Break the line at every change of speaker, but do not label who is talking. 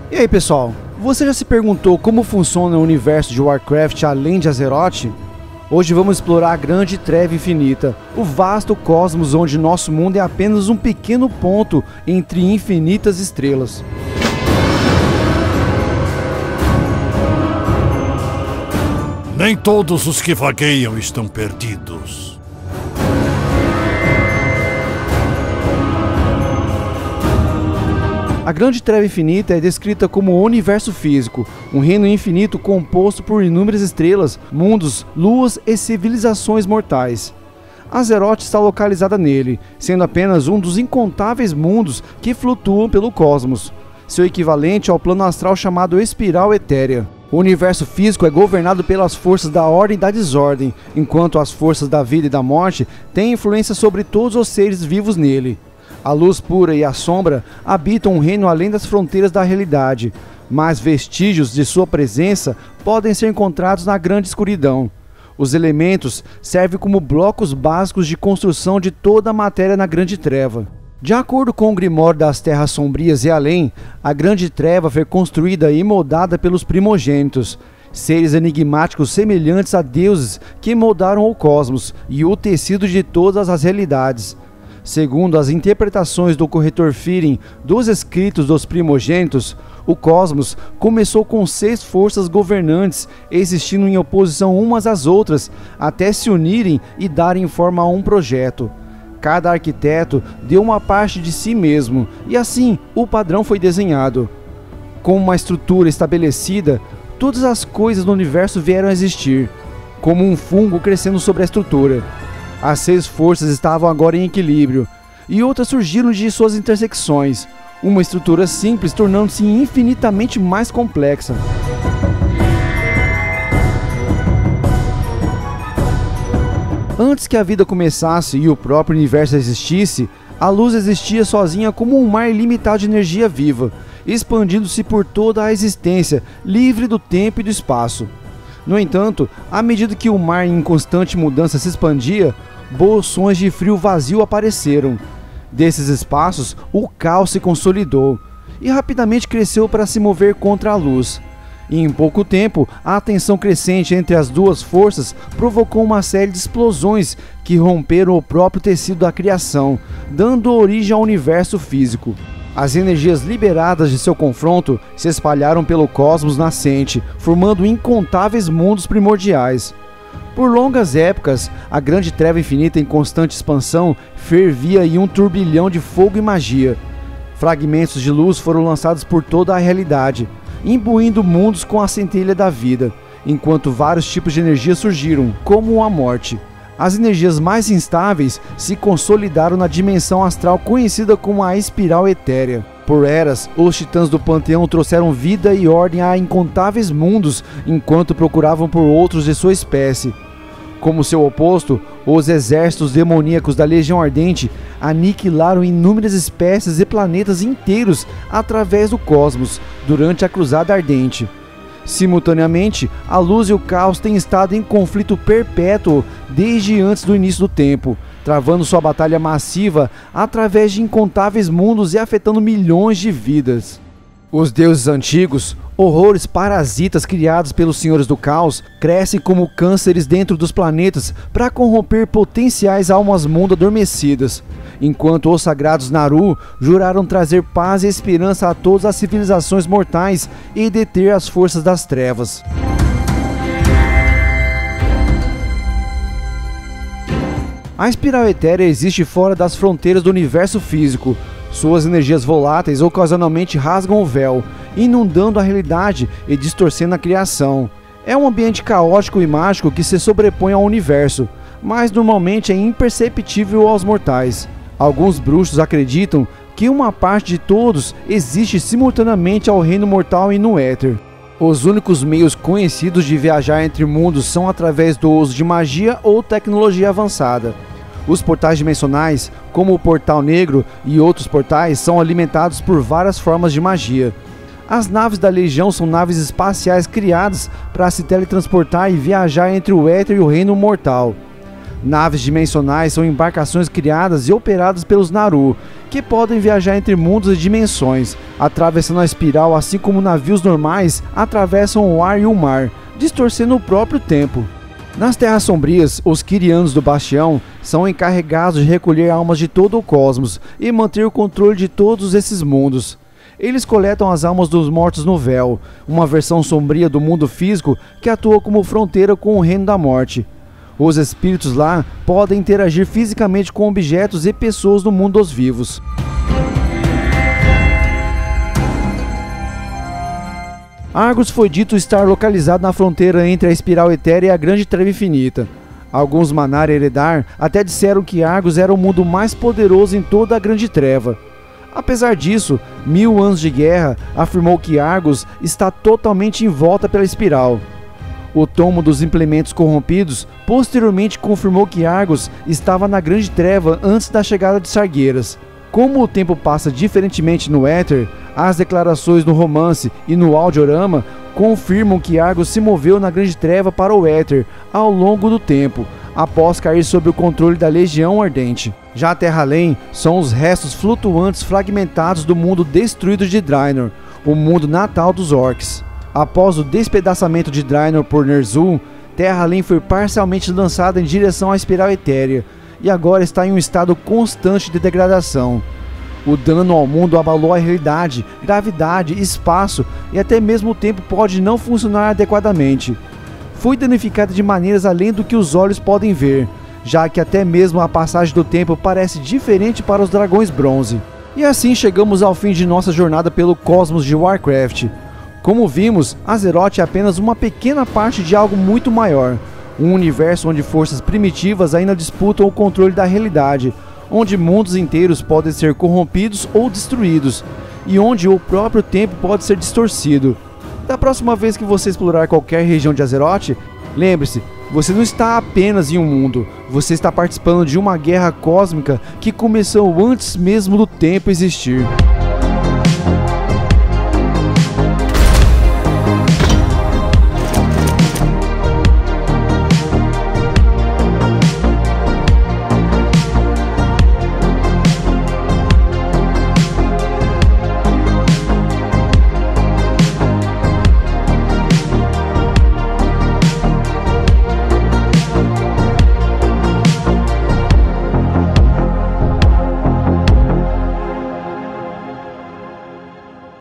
E aí pessoal, você já se perguntou como funciona o universo de Warcraft além de Azeroth? Hoje vamos explorar a Grande Treva Infinita, o vasto cosmos onde nosso mundo é apenas um pequeno ponto entre infinitas estrelas.
Nem todos os que vagueiam estão perdidos.
A Grande Treva Infinita é descrita como o universo físico, um reino infinito composto por inúmeras estrelas, mundos, luas e civilizações mortais. Azeroth está localizada nele, sendo apenas um dos incontáveis mundos que flutuam pelo cosmos, seu equivalente ao plano astral chamado Espiral Etérea. O universo físico é governado pelas forças da ordem e da desordem, enquanto as forças da vida e da morte têm influência sobre todos os seres vivos nele. A luz pura e a sombra habitam um reino além das fronteiras da realidade, mas vestígios de sua presença podem ser encontrados na grande escuridão. Os elementos servem como blocos básicos de construção de toda a matéria na Grande Treva. De acordo com o Grimório das Terras Sombrias e Além, a Grande Treva foi construída e moldada pelos primogênitos, seres enigmáticos semelhantes a deuses que moldaram o cosmos e o tecido de todas as realidades. Segundo as interpretações do corretor Firin dos escritos dos primogênitos, o cosmos começou com 6 forças governantes existindo em oposição umas às outras até se unirem e darem forma a um projeto. Cada arquiteto deu uma parte de si mesmo e assim o padrão foi desenhado. Com uma estrutura estabelecida, todas as coisas no universo vieram a existir, como um fungo crescendo sobre a estrutura. As 6 forças estavam agora em equilíbrio, e outras surgiram de suas intersecções, uma estrutura simples tornando-se infinitamente mais complexa. Antes que a vida começasse e o próprio universo existisse, a luz existia sozinha como um mar ilimitado de energia viva, expandindo-se por toda a existência, livre do tempo e do espaço. No entanto, à medida que o mar em constante mudança se expandia, bolsões de frio vazio apareceram. Desses espaços, o caos se consolidou e rapidamente cresceu para se mover contra a luz. E em pouco tempo, a tensão crescente entre as duas forças provocou uma série de explosões que romperam o próprio tecido da criação, dando origem ao universo físico. As energias liberadas de seu confronto se espalharam pelo cosmos nascente, formando incontáveis mundos primordiais. Por longas épocas, a Grande Treva Infinita em constante expansão fervia em um turbilhão de fogo e magia. Fragmentos de luz foram lançados por toda a realidade, imbuindo mundos com a centelha da vida, enquanto vários tipos de energia surgiram, como a morte. As energias mais instáveis se consolidaram na dimensão astral conhecida como a Espiral Etérea. Por eras, os titãs do panteão trouxeram vida e ordem a incontáveis mundos enquanto procuravam por outros de sua espécie. Como seu oposto, os exércitos demoníacos da Legião Ardente aniquilaram inúmeras espécies e planetas inteiros através do cosmos durante a Cruzada Ardente. Simultaneamente, a luz e o caos têm estado em conflito perpétuo desde antes do início do tempo, travando sua batalha massiva através de incontáveis mundos e afetando milhões de vidas. Os deuses antigos, horrores parasitas criados pelos senhores do caos, crescem como cânceres dentro dos planetas para corromper potenciais almas mundo adormecidas, enquanto os sagrados Naru juraram trazer paz e esperança a todas as civilizações mortais e deter as forças das trevas. A Espiral Etérea existe fora das fronteiras do universo físico. Suas energias voláteis ocasionalmente rasgam o véu, inundando a realidade e distorcendo a criação. É um ambiente caótico e mágico que se sobrepõe ao universo, mas normalmente é imperceptível aos mortais. Alguns bruxos acreditam que uma parte de todos existe simultaneamente ao reino mortal e no éter. Os únicos meios conhecidos de viajar entre mundos são através do uso de magia ou tecnologia avançada. Os portais dimensionais, como o Portal Negro e outros portais, são alimentados por várias formas de magia. As naves da Legião são naves espaciais criadas para se teletransportar e viajar entre o éter e o reino mortal. Naves dimensionais são embarcações criadas e operadas pelos Naru, que podem viajar entre mundos e dimensões, atravessando a espiral assim como navios normais atravessam o ar e o mar, distorcendo o próprio tempo. Nas Terras Sombrias, os Quirianos do Bastião são encarregados de recolher almas de todo o cosmos e manter o controle de todos esses mundos. Eles coletam as almas dos mortos no Véu, uma versão sombria do mundo físico que atua como fronteira com o Reino da Morte. Os espíritos lá podem interagir fisicamente com objetos e pessoas no mundo dos vivos. Argus foi dito estar localizado na fronteira entre a Espiral Etérea e a Grande Treva Infinita. Alguns Manar Eredar até disseram que Argus era o mundo mais poderoso em toda a Grande Treva. Apesar disso, 1000 anos de guerra afirmou que Argus está totalmente em volta pela espiral. O tomo dos implementos corrompidos posteriormente confirmou que Argus estava na Grande Treva antes da chegada de Sargueiras. Como o tempo passa diferentemente no Éter, as declarações no romance e no audiorama confirmam que Argus se moveu na Grande Treva para o Éter ao longo do tempo, após cair sob o controle da Legião Ardente. Já a Terra-Além são os restos flutuantes fragmentados do mundo destruído de Draenor, o mundo natal dos Orcs. Após o despedaçamento de Draenor por Ner'zhul, Terra-Além foi parcialmente lançada em direção à Espiral Etérea, e agora está em um estado constante de degradação. O dano ao mundo abalou a realidade, gravidade, espaço e até mesmo o tempo pode não funcionar adequadamente. Foi danificada de maneiras além do que os olhos podem ver, já que até mesmo a passagem do tempo parece diferente para os dragões bronze. E assim chegamos ao fim de nossa jornada pelo cosmos de Warcraft. Como vimos, Azeroth é apenas uma pequena parte de algo muito maior. Um universo onde forças primitivas ainda disputam o controle da realidade, onde mundos inteiros podem ser corrompidos ou destruídos, e onde o próprio tempo pode ser distorcido. Da próxima vez que você explorar qualquer região de Azeroth, lembre-se, você não está apenas em um mundo, você está participando de uma guerra cósmica que começou antes mesmo do tempo existir.